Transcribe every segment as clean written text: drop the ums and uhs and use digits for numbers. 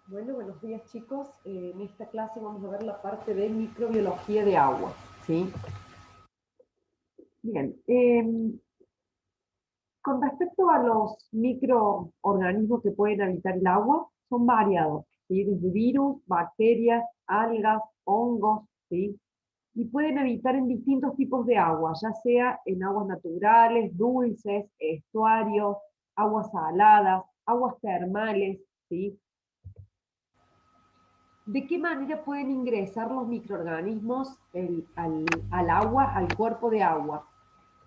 Bueno, buenos días chicos. En esta clase vamos a ver la parte de microbiología de agua, ¿sí? Bien, con respecto a los microorganismos que pueden habitar el agua, son variados, ¿sí? Desde virus, bacterias, algas, hongos, ¿sí? Y pueden habitar en distintos tipos de agua, ya sea en aguas naturales, dulces, estuarios, aguas saladas, aguas termales, ¿sí? ¿De qué manera pueden ingresar los microorganismos al agua, al cuerpo de agua?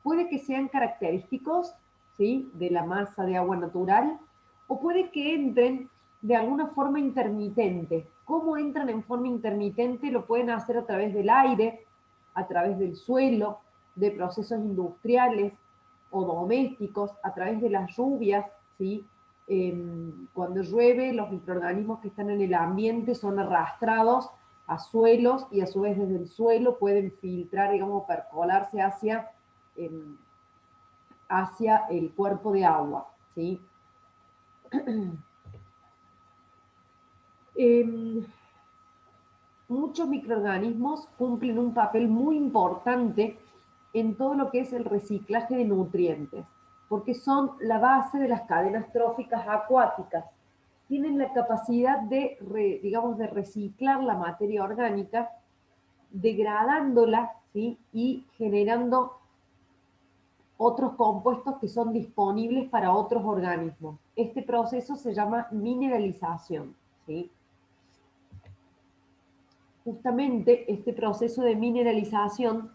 Puede que sean característicos, ¿sí?, de la masa de agua natural, o puede que entren de alguna forma intermitente. ¿Cómo entran en forma intermitente? Lo pueden hacer a través del aire, a través del suelo, de procesos industriales o domésticos, a través de las lluvias, ¿sí? Cuando llueve, los microorganismos que están en el ambiente son arrastrados a suelos y a su vez desde el suelo pueden filtrar, digamos, percolarse eh, hacia el cuerpo de agua, ¿sí? Eh, Muchos microorganismos cumplen un papel muy importante en todo lo que es el reciclaje de nutrientes, porque son la base de las cadenas tróficas acuáticas. Tienen la capacidad de, digamos, de reciclar la materia orgánica, degradándola, ¿sí?, y generando otros compuestos que son disponibles para otros organismos. Este proceso se llama mineralización, ¿sí? Justamente este proceso de mineralización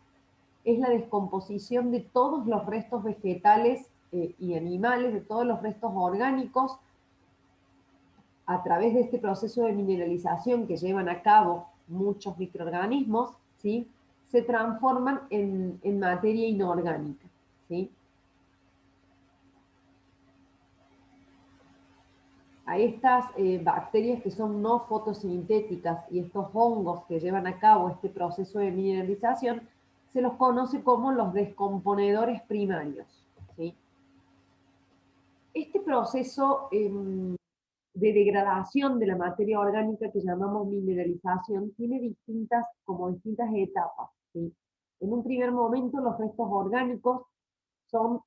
es la descomposición de todos los restos vegetales y animales, de todos los restos orgánicos, a través de este proceso de mineralización que llevan a cabo muchos microorganismos, ¿sí?, se transforman en materia inorgánica, ¿sí? A estas bacterias que son no fotosintéticas y estos hongos que llevan a cabo este proceso de mineralización, se los conoce como los descomponedores primarios, ¿sí? Este proceso de degradación de la materia orgánica que llamamos mineralización tiene distintas etapas, ¿sí? En un primer momento los restos orgánicos son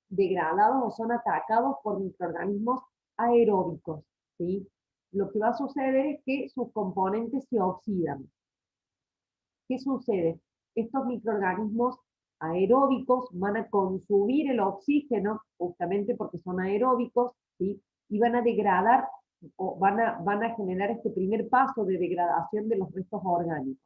degradados o son atacados por microorganismos aeróbicos, ¿sí? Lo que va a suceder es que sus componentes se oxidan. ¿Qué sucede? Estos microorganismos aeróbicos van a consumir el oxígeno, justamente porque son aeróbicos, ¿sí?, y van a degradar o van a generar este primer paso de degradación de los restos orgánicos.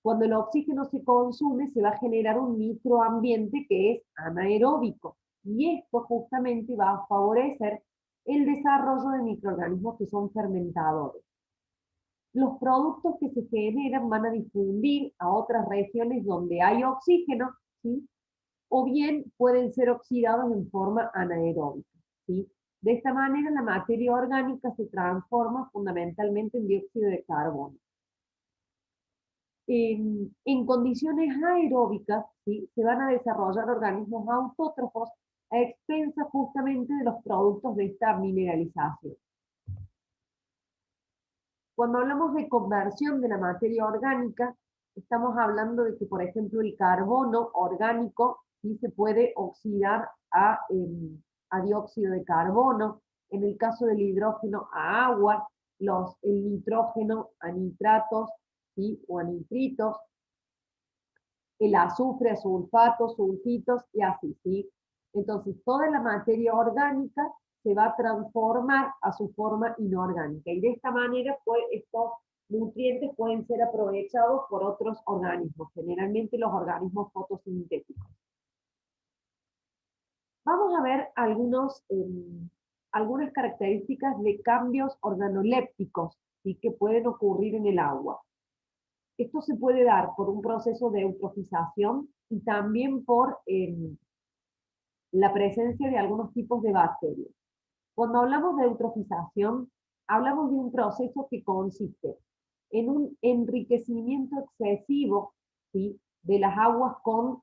Cuando el oxígeno se consume, se va a generar un microambiente que es anaeróbico. Y esto justamente va a favorecer el desarrollo de microorganismos que son fermentadores. Los productos que se generan van a difundir a otras regiones donde hay oxígeno, ¿sí?, o bien pueden ser oxidados en forma anaeróbica, ¿sí? De esta manera, la materia orgánica se transforma fundamentalmente en dióxido de carbono. En condiciones aeróbicas, ¿sí?, se van a desarrollar organismos autótrofos a expensas justamente de los productos de esta mineralización. Cuando hablamos de conversión de la materia orgánica, estamos hablando de que, por ejemplo, el carbono orgánico sí se puede oxidar a dióxido de carbono, en el caso del hidrógeno a agua, el nitrógeno a nitratos, ¿sí?, o a nitritos, el azufre a sulfatos, sulfitos y así, ¿sí? Entonces, toda la materia orgánica se va a transformar a su forma inorgánica y de esta manera pues, estos nutrientes pueden ser aprovechados por otros organismos, generalmente los organismos fotosintéticos. Vamos a ver algunas características de cambios organolépticos, ¿sí?, que pueden ocurrir en el agua. Esto se puede dar por un proceso de eutrofización y también por la presencia de algunos tipos de bacterias. Cuando hablamos de eutrofización, hablamos de un proceso que consiste en un enriquecimiento excesivo, ¿sí?, de las aguas con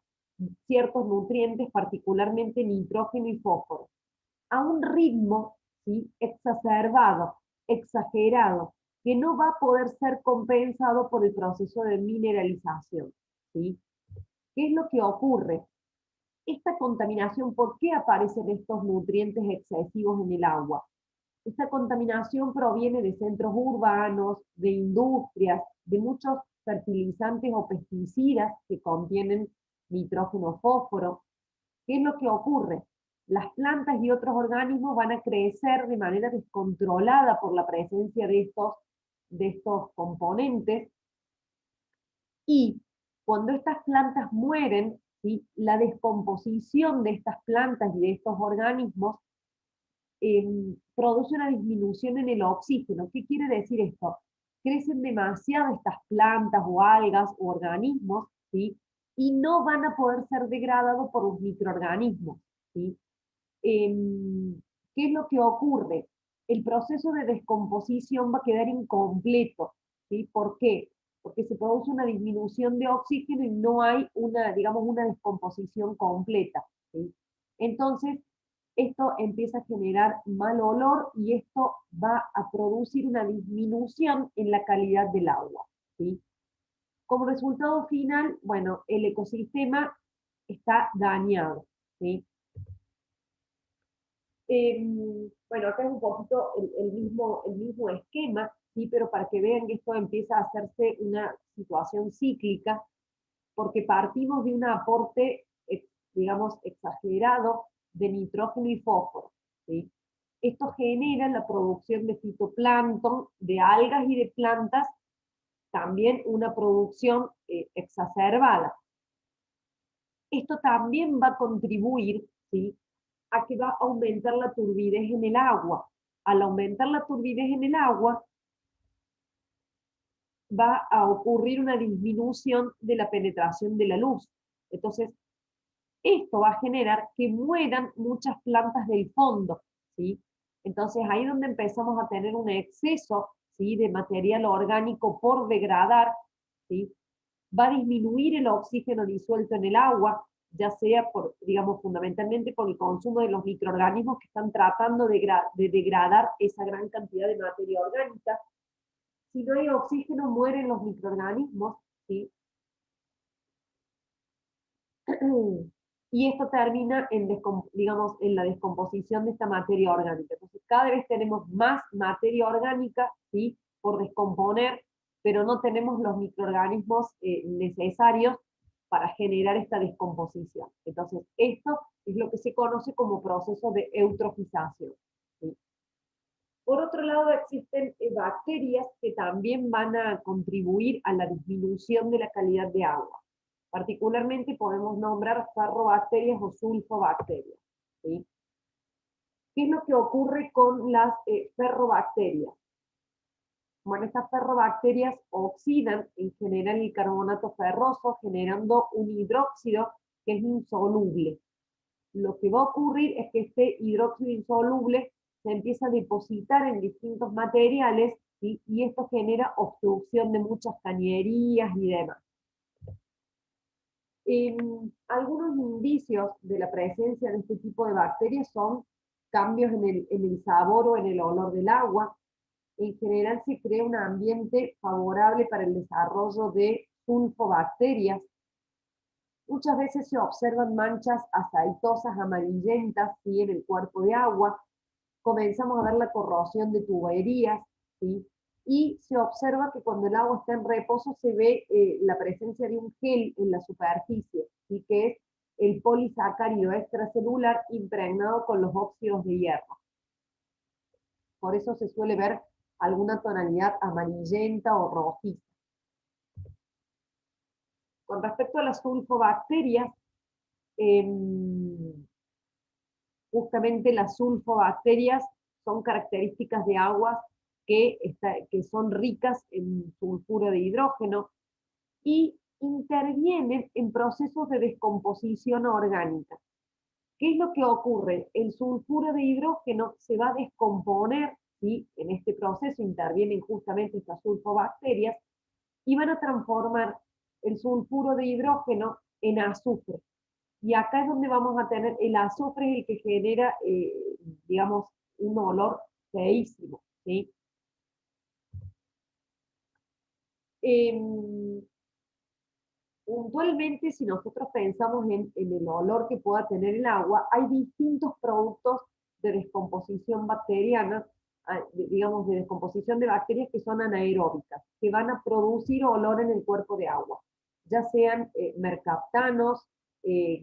ciertos nutrientes, particularmente nitrógeno y fósforo, a un ritmo, ¿sí?, exacerbado. exagerado, que no va a poder ser compensado por el proceso de mineralización, ¿sí? ¿Qué es lo que ocurre? Esta contaminación, ¿por qué aparecen estos nutrientes excesivos en el agua? Esta contaminación proviene de centros urbanos, de industrias, de muchos fertilizantes o pesticidas que contienen nitrógeno, fósforo. ¿Qué es lo que ocurre? Las plantas y otros organismos van a crecer de manera descontrolada por la presencia de estos componentes, y cuando estas plantas mueren, ¿sí?, la descomposición de estas plantas y de estos organismos produce una disminución en el oxígeno. ¿Qué quiere decir esto? Crecen demasiado estas plantas o algas o organismos, ¿sí?, y no van a poder ser degradados por los microorganismos, ¿sí? ¿Qué es lo que ocurre? El proceso de descomposición va a quedar incompleto, ¿sí? ¿Por qué? Porque se produce una disminución de oxígeno y no hay una, digamos, una descomposición completa, ¿sí? Entonces, esto empieza a generar mal olor y esto va a producir una disminución en la calidad del agua, ¿sí? Como resultado final, bueno, el ecosistema está dañado, ¿sí? Bueno, acá es un poquito el mismo esquema, ¿sí? Pero para que vean que esto empieza a hacerse una situación cíclica, porque partimos de un aporte, digamos, exagerado de nitrógeno y fósforo, ¿sí? Esto genera la producción de fitoplancton, de algas y de plantas, también una producción exacerbada. Esto también va a contribuir, ¿sí?, a que va a aumentar la turbidez en el agua. Al aumentar la turbidez en el agua, va a ocurrir una disminución de la penetración de la luz. Entonces, esto va a generar que mueran muchas plantas del fondo, ¿sí? Entonces, ahí es donde empezamos a tener un exceso, ¿sí?, de material orgánico por degradar, ¿sí? Va a disminuir el oxígeno disuelto en el agua, ya sea por, digamos, fundamentalmente por el consumo de los microorganismos que están tratando de degradar esa gran cantidad de materia orgánica. Si no hay oxígeno, mueren los microorganismos, ¿sí? Y esto termina en, digamos, en la descomposición de esta materia orgánica. Entonces, cada vez tenemos más materia orgánica, ¿sí?, por descomponer, pero no tenemos los microorganismos necesarios para generar esta descomposición. Entonces, esto es lo que se conoce como proceso de eutrofización, ¿sí? Por otro lado, existen bacterias que también van a contribuir a la disminución de la calidad de agua. Particularmente podemos nombrar ferrobacterias o sulfobacterias, ¿sí? ¿Qué es lo que ocurre con las ferrobacterias? Bueno, estas ferrobacterias oxidan en general el carbonato ferroso, generando un hidróxido que es insoluble. Lo que va a ocurrir es que este hidróxido insoluble se empieza a depositar en distintos materiales, ¿sí?, y esto genera obstrucción de muchas cañerías y demás. Algunos indicios de la presencia de este tipo de bacterias son cambios en el sabor o en el olor del agua. En general se crea un ambiente favorable para el desarrollo de sulfobacterias. Muchas veces se observan manchas aceitosas amarillentas, ¿sí?, en el cuerpo de agua. Comenzamos a ver la corrosión de tuberías, ¿sí? Y se observa que cuando el agua está en reposo se ve la presencia de un gel en la superficie, ¿sí?, que es el polisacárido extracelular impregnado con los óxidos de hierro. Por eso se suele ver alguna tonalidad amarillenta o rojiza. Con respecto a las sulfobacterias, justamente las sulfobacterias son características de aguas que son ricas en sulfuro de hidrógeno y intervienen en procesos de descomposición orgánica. ¿Qué es lo que ocurre? El sulfuro de hidrógeno se va a descomponer, ¿sí? En este proceso intervienen justamente estas sulfobacterias y van a transformar el sulfuro de hidrógeno en azufre. Y acá es donde vamos a tener el azufre, el que genera, digamos, un olor feísimo, ¿sí? Em, Puntualmente, si nosotros pensamos en el olor que pueda tener el agua, hay distintos productos de descomposición bacteriana, digamos, de descomposición de bacterias que son anaeróbicas, que van a producir olor en el cuerpo de agua, ya sean mercaptanos,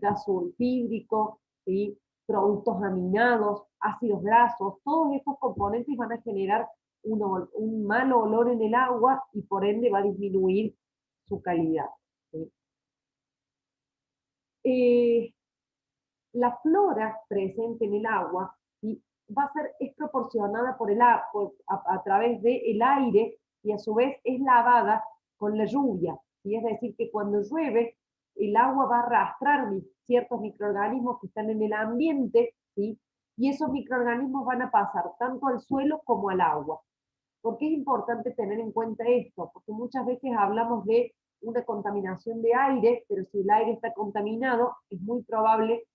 gas sulfídrico, ¿sí? Productos aminados, ácidos grasos, todos estos componentes van a generar un mal olor en el agua y por ende va a disminuir su calidad. ¿Sí? Eh, la flora presente en el agua, ¿sí? Es proporcionada a través del aire y a su vez es lavada con la lluvia. ¿Sí? Es decir, que cuando llueve, el agua va a arrastrar ciertos microorganismos que están en el ambiente, ¿sí? Y esos microorganismos van a pasar tanto al suelo como al agua. ¿Por qué es importante tener en cuenta esto? Porque muchas veces hablamos de una contaminación de aire, pero si el aire está contaminado, es muy probable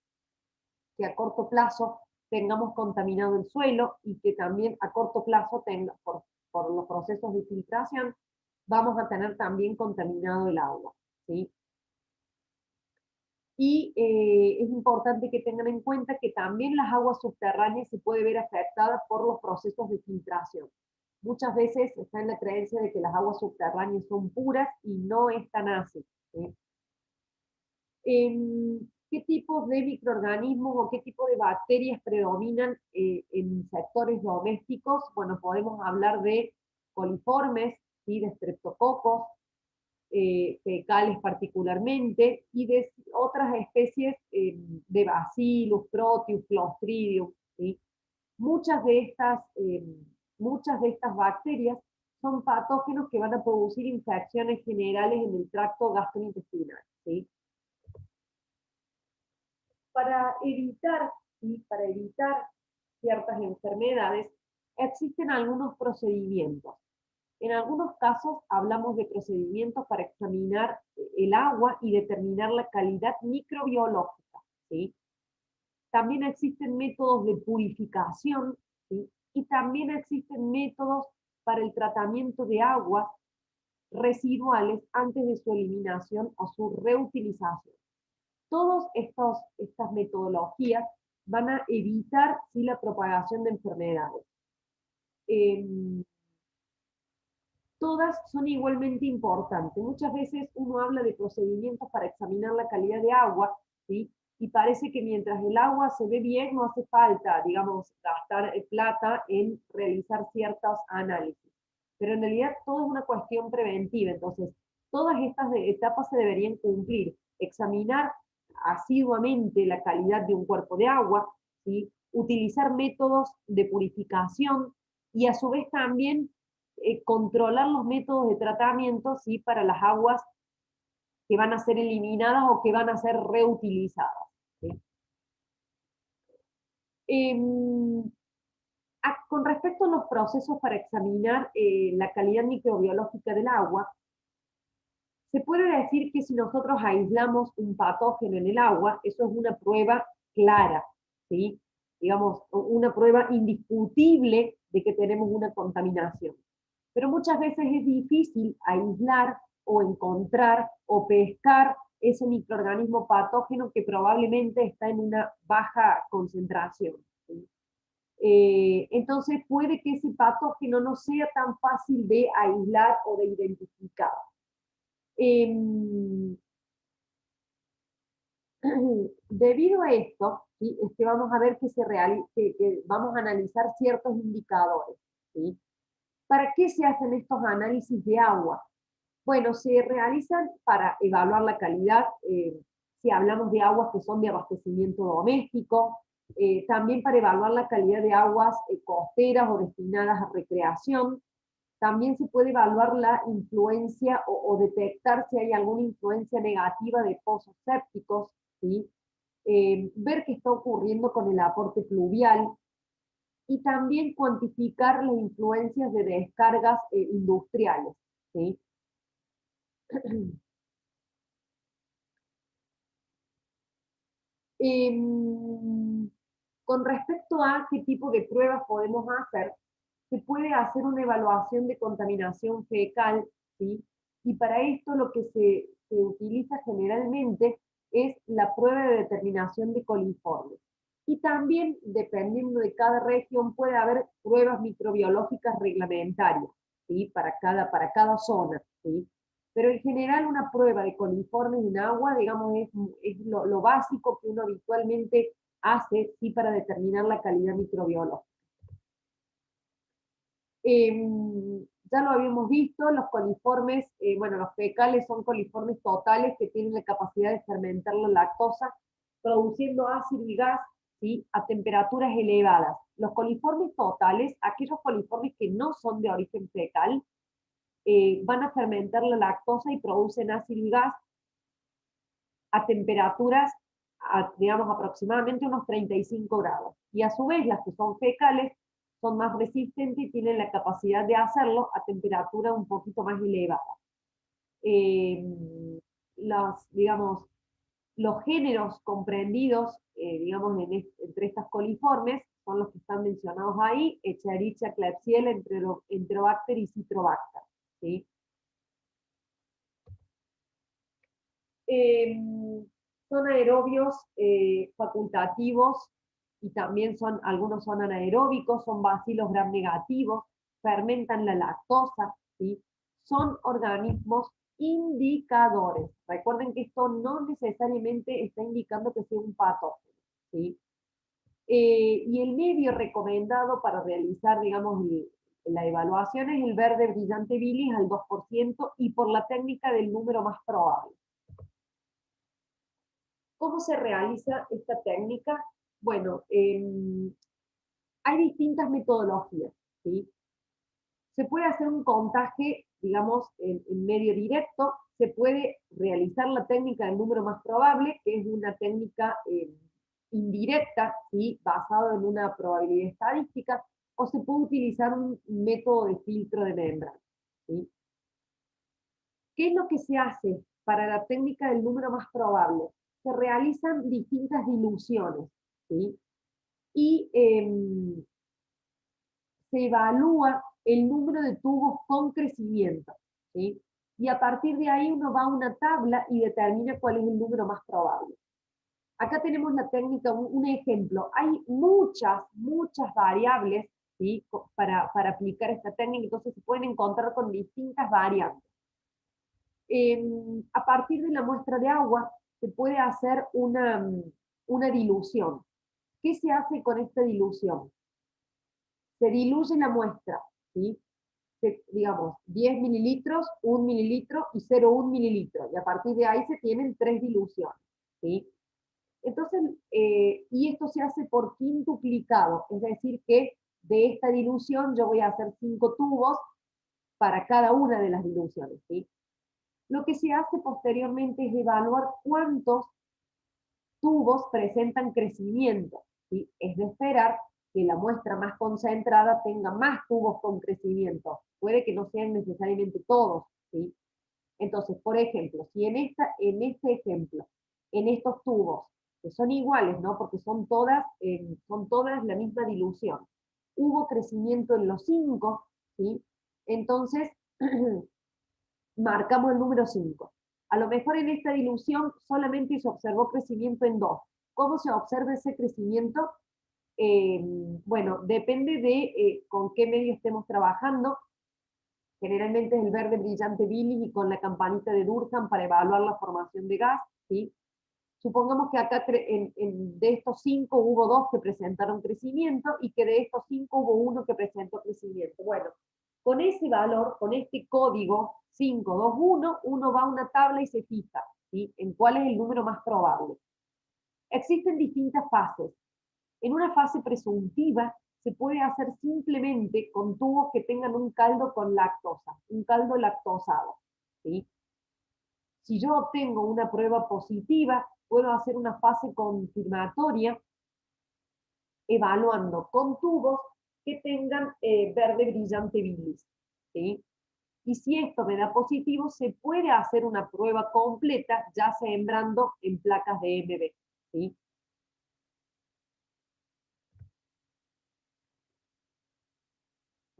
que a corto plazo tengamos contaminado el suelo y que también a corto plazo, por los procesos de filtración, vamos a tener también contaminado el agua. ¿Sí? Y es importante que tengan en cuenta que también las aguas subterráneas se pueden ver afectadas por los procesos de filtración. Muchas veces está en la creencia de que las aguas subterráneas son puras y no es tan así. ¿Sí? ¿Qué tipos de microorganismos o qué tipo de bacterias predominan en sectores domésticos? Bueno, podemos hablar de coliformes, ¿sí? De streptococos, fecales particularmente, y de otras especies de Bacillus, Proteus, Clostridium. ¿Sí? Muchas de estas, eh, muchas de estas bacterias son patógenos que van a producir infecciones generales en el tracto gastrointestinal. ¿Sí? Para evitar, ¿sí? Para evitar ciertas enfermedades, existen algunos procedimientos. En algunos casos hablamos de procedimientos para examinar el agua y determinar la calidad microbiológica. ¿Sí? También existen métodos de purificación, ¿sí? Y también existen métodos para el tratamiento de aguas residuales antes de su eliminación o su reutilización. Todas estas metodologías van a evitar ¿sí? La propagación de enfermedades. Eh, Todas son igualmente importantes. Muchas veces uno habla de procedimientos para examinar la calidad de agua, ¿sí? Y parece que mientras el agua se ve bien, no hace falta, digamos, gastar plata en realizar ciertos análisis. Pero en realidad todo es una cuestión preventiva. Entonces, todas estas etapas se deberían cumplir. Examinar asiduamente la calidad de un cuerpo de agua, ¿sí? Utilizar métodos de purificación y a su vez también controlar los métodos de tratamiento, ¿sí? Para las aguas que van a ser eliminadas o que van a ser reutilizadas. ¿Sí? Eh, con respecto a los procesos para examinar la calidad microbiológica del agua, se puede decir que si nosotros aislamos un patógeno en el agua, eso es una prueba clara, ¿sí? Digamos, una prueba indiscutible de que tenemos una contaminación. Pero muchas veces es difícil aislar o encontrar o pescar ese microorganismo patógeno que probablemente está en una baja concentración. ¿Sí? Entonces puede que ese patógeno no sea tan fácil de aislar o de identificar. Eh, Debido a esto, ¿sí? Es que vamos a ver que vamos a analizar ciertos indicadores. ¿Sí? ¿Para qué se hacen estos análisis de agua? Bueno, se realizan para evaluar la calidad, si hablamos de aguas que son de abastecimiento doméstico, también para evaluar la calidad de aguas costeras o destinadas a recreación. También se puede evaluar la influencia o detectar si hay alguna influencia negativa de pozos sépticos, ¿sí? Ver qué está ocurriendo con el aporte pluvial y también cuantificar las influencias de descargas industriales. ¿Sí? Con respecto a qué tipo de pruebas podemos hacer, se puede hacer una evaluación de contaminación fecal, ¿sí? y para esto lo que se utiliza generalmente es la prueba de determinación de coliformes. Y también, dependiendo de cada región, puede haber pruebas microbiológicas reglamentarias, ¿sí? Para cada zona, ¿sí? Pero en general una prueba de coliformes en agua, digamos, es lo básico que uno habitualmente hace, ¿sí? Para determinar la calidad microbiológica. Ya lo habíamos visto, los coliformes, bueno, los fecales son coliformes totales que tienen la capacidad de fermentar la lactosa, produciendo ácido y gas, ¿sí? A temperaturas elevadas. Los coliformes totales, aquellos coliformes que no son de origen fecal, van a fermentar la lactosa y producen ácido y gas a temperaturas, digamos, aproximadamente unos 35 grados. Y a su vez, las que son fecales son más resistentes y tienen la capacidad de hacerlo a temperatura un poquito más elevada. Digamos, los géneros comprendidos, digamos, entre estas coliformes son los que están mencionados ahí: Escherichia, Klebsiella, Enterobacter y Citrobacter, ¿sí? Son aerobios facultativos y también algunos son anaeróbicos, son bacilos gram negativos, fermentan la lactosa, ¿sí? Son organismos indicadores. Recuerden que esto no necesariamente está indicando que sea un patógeno, ¿sí? Y el medio recomendado para realizar, digamos, la evaluación es el verde brillante bilis al 2% y por la técnica del número más probable. ¿Cómo se realiza esta técnica? Bueno, hay distintas metodologías, ¿sí? Se puede hacer un contaje, digamos, en medio directo, se puede realizar la técnica del número más probable, que es una técnica indirecta, ¿sí? Basado en una probabilidad estadística, o se puede utilizar un método de filtro de membrana, ¿sí? ¿Qué es lo que se hace para la técnica del número más probable? Se realizan distintas diluciones, ¿sí? Y se evalúa el número de tubos con crecimiento, ¿sí? Y a partir de ahí uno va a una tabla y determina cuál es el número más probable. Acá tenemos la técnica, un ejemplo. Hay muchas variables, ¿sí? Para aplicar esta técnica, entonces se pueden encontrar con distintas variables. A partir de la muestra de agua se puede hacer una dilución. ¿Qué se hace con esta dilución? Se diluye la muestra, ¿sí? Digamos, 10 mililitros, 1 mililitro y 0,1 mililitro. Y a partir de ahí se tienen 3 diluciones, ¿sí? Entonces, y esto se hace por quintuplicado, es decir, que de esta dilución yo voy a hacer 5 tubos para cada una de las diluciones, ¿sí? Lo que se hace posteriormente es evaluar cuántos tubos presentan crecimiento, ¿sí? Es de esperar que la muestra más concentrada tenga más tubos con crecimiento. Puede que no sean necesariamente todos, ¿sí? Entonces, por ejemplo, si en este ejemplo, en estos tubos, que son iguales, ¿no? Porque son todas la misma dilución, hubo crecimiento en los 5, ¿sí? Entonces, marcamos el número 5. A lo mejor en esta dilución solamente se observó crecimiento en 2. ¿Cómo se observa ese crecimiento? Bueno, depende de con qué medio estemos trabajando. Generalmente es el verde brillante bilis y con la campanita de Durkheim para evaluar la formación de gas, ¿sí? Supongamos que acá de estos 5 hubo 2 que presentaron crecimiento y que de estos 5 hubo 1 que presentó crecimiento. Bueno, con ese valor, con este código 521, uno va a una tabla y se fija, ¿sí? En cuál es el número más probable. Existen distintas fases. En una fase presuntiva se puede hacer simplemente con tubos que tengan un caldo con lactosa, un caldo lactosado, ¿sí? Si yo obtengo una prueba positiva, puedo hacer una fase confirmatoria evaluando con tubos que tengan verde brillante bilis, ¿sí? Y si esto me da positivo, se puede hacer una prueba completa, ya sembrando en placas de MB, ¿sí?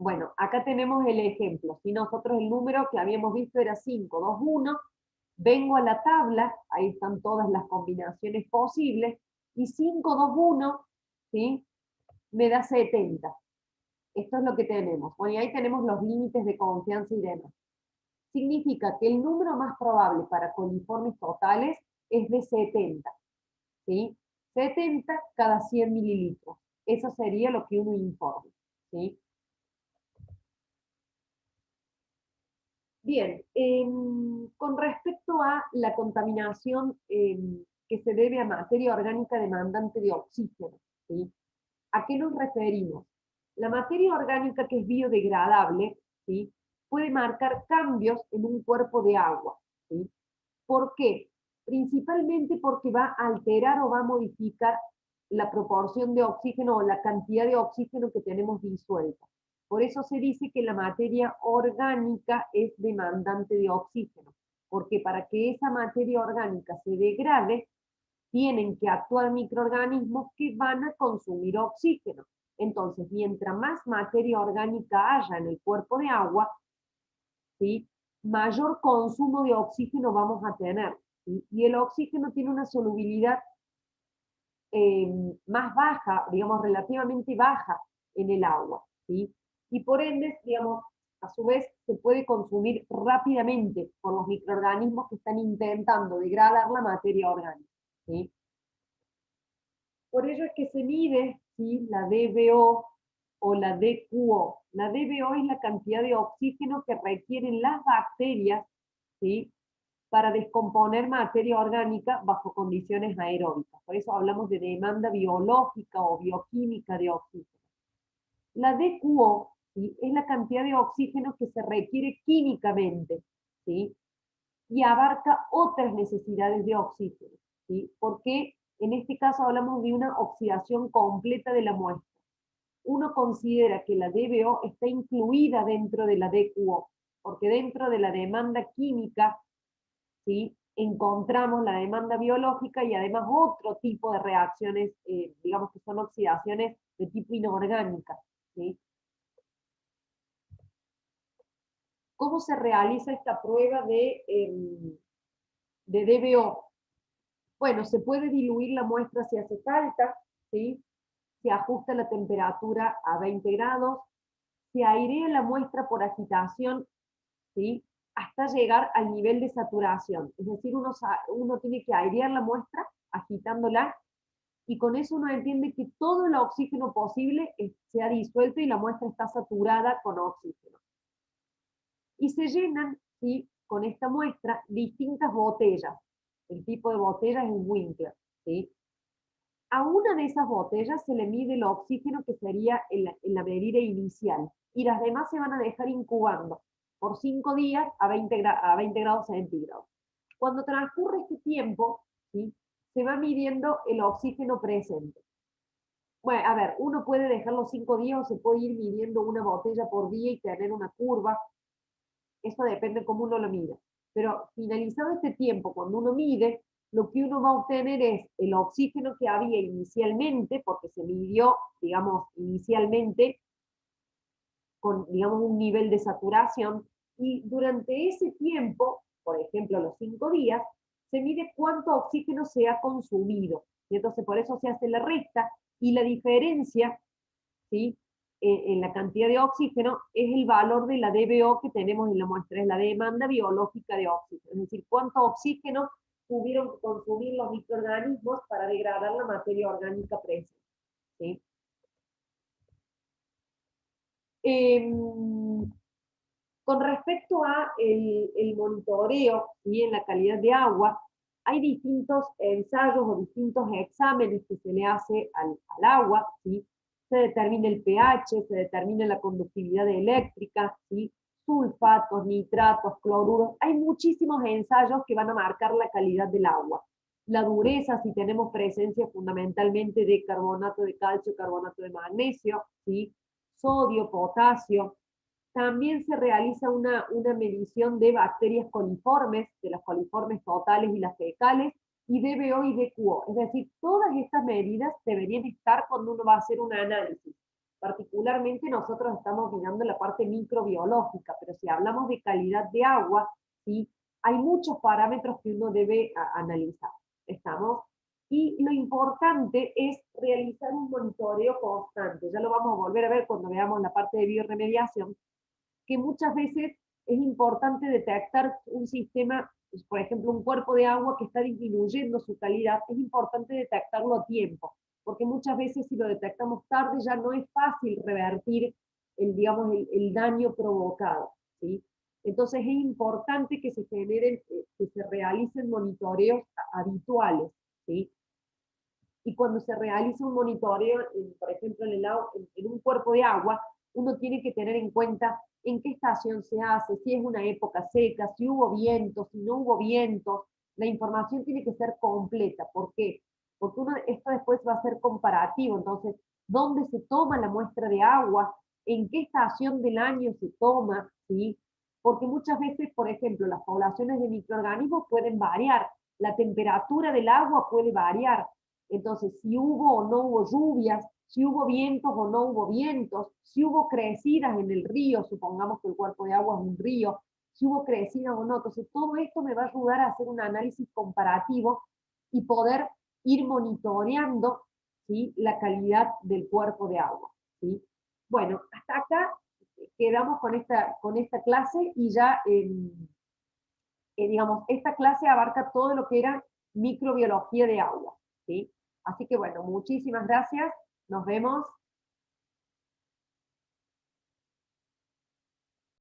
Bueno, acá tenemos el ejemplo. Si nosotros el número que habíamos visto era 521, vengo a la tabla, ahí están todas las combinaciones posibles, y 521, ¿sí? Me da 70. Esto es lo que tenemos. Bueno, y ahí tenemos los límites de confianza y demás. Significa que el número más probable para coliformes totales es de 70, ¿sí? 70 cada 100 mililitros. Eso sería lo que uno informa, ¿sí? Bien, con respecto a la contaminación que se debe a materia orgánica demandante de oxígeno, ¿sí? ¿A qué nos referimos? La materia orgánica que es biodegradable, ¿sí? Puede marcar cambios en un cuerpo de agua, ¿sí? ¿Por qué? Principalmente porque va a alterar o va a modificar la proporción de oxígeno o la cantidad de oxígeno que tenemos disuelta. Por eso se dice que la materia orgánica es demandante de oxígeno, porque para que esa materia orgánica se degrade, tienen que actuar microorganismos que van a consumir oxígeno. Entonces, mientras más materia orgánica haya en el cuerpo de agua, ¿sí? Mayor consumo de oxígeno vamos a tener, ¿sí? Y el oxígeno tiene una solubilidad más baja, digamos, relativamente baja en el agua, ¿sí? Y por ende, digamos, a su vez se puede consumir rápidamente por los microorganismos que están intentando degradar la materia orgánica, ¿sí? Por ello es que se mide, ¿sí? La DBO o la DQO. La DBO es la cantidad de oxígeno que requieren las bacterias, ¿sí? Para descomponer materia orgánica bajo condiciones aeróbicas. Por eso hablamos de demanda biológica o bioquímica de oxígeno. La DQO, ¿sí? Es la cantidad de oxígeno que se requiere químicamente, ¿sí? Y abarca otras necesidades de oxígeno, ¿sí? Porque en este caso hablamos de una oxidación completa de la muestra. Uno considera que la DBO está incluida dentro de la DQO, porque dentro de la demanda química, ¿sí? Encontramos la demanda biológica y además otro tipo de reacciones, digamos que son oxidaciones de tipo inorgánica, ¿sí? ¿Cómo se realiza esta prueba de DBO? Bueno, se puede diluir la muestra si hace falta, ¿sí? Se ajusta la temperatura a 20 grados, se airea la muestra por agitación, ¿sí? Hasta llegar al nivel de saturación. Es decir, uno tiene que airear la muestra agitándola y con eso uno entiende que todo el oxígeno posible se ha disuelto y la muestra está saturada con oxígeno. Y se llenan, ¿sí? Con esta muestra distintas botellas. El tipo de botella es un Winkler, ¿sí? A una de esas botellas se le mide el oxígeno que sería en la medida inicial y las demás se van a dejar incubando por 5 días a 20 grados centígrados. Cuando transcurre este tiempo, ¿sí? Se va midiendo el oxígeno presente. Bueno, a ver, uno puede dejar los 5 días o se puede ir midiendo una botella por día y tener una curva. Eso depende cómo uno lo mide. Pero finalizado este tiempo, cuando uno mide, lo que uno va a obtener es el oxígeno que había inicialmente, porque se midió, digamos, inicialmente con, digamos, un nivel de saturación, y durante ese tiempo, por ejemplo, los 5 días, se mide cuánto oxígeno se ha consumido. Y entonces por eso se hace la resta, y la diferencia, ¿sí? En la cantidad de oxígeno es el valor de la DBO que tenemos en la muestra, es la demanda biológica de oxígeno, es decir, cuánto oxígeno tuvieron que consumir los microorganismos para degradar la materia orgánica presente, ¿sí? Eh, con respecto a el monitoreo y en la calidad de agua, hay distintos ensayos o distintos exámenes que se le hace al agua, ¿sí? Se determina el pH, se determina la conductividad eléctrica, ¿sí? Sulfatos, nitratos, cloruros. Hay muchísimos ensayos que van a marcar la calidad del agua. La dureza, si tenemos presencia fundamentalmente de carbonato de calcio, carbonato de magnesio, ¿sí? Sodio, potasio. También se realiza una medición de bacterias coliformes, de las coliformes totales y las fecales, y DBO y DQO. Es decir, todas estas medidas deberían estar cuando uno va a hacer un análisis. particularmente nosotros estamos mirando la parte microbiológica, pero si hablamos de calidad de agua, ¿sí? Hay muchos parámetros que uno debe analizar. ¿Estamos? Y lo importante es realizar un monitoreo constante. Ya lo vamos a volver a ver cuando veamos la parte de bioremediación, que muchas veces es importante detectar un sistema, por ejemplo, un cuerpo de agua que está disminuyendo su calidad, es importante detectarlo a tiempo, porque muchas veces si lo detectamos tarde ya no es fácil revertir digamos, el daño provocado, ¿sí? Entonces es importante que se generen, que se realicen monitoreos habituales, ¿sí? Y cuando se realiza un monitoreo, por ejemplo, en un cuerpo de agua, uno tiene que tener en cuenta en qué estación se hace, si es una época seca, si hubo vientos, si no hubo vientos. La información tiene que ser completa. ¿Por qué? Porque esto después va a ser comparativo. Entonces, ¿dónde se toma la muestra de agua? ¿En qué estación del año se toma? ¿Sí? Porque muchas veces, por ejemplo, las poblaciones de microorganismos pueden variar, la temperatura del agua puede variar. Entonces, si hubo o no hubo lluvias, si hubo vientos o no hubo vientos, si hubo crecidas en el río, supongamos que el cuerpo de agua es un río, si hubo crecidas o no. Entonces, todo esto me va a ayudar a hacer un análisis comparativo y poder ir monitoreando, ¿sí?, la calidad del cuerpo de agua, ¿sí? Bueno, hasta acá quedamos con esta clase y ya, digamos, esta clase abarca todo lo que era microbiología de agua, ¿sí? Así que bueno, muchísimas gracias, nos vemos.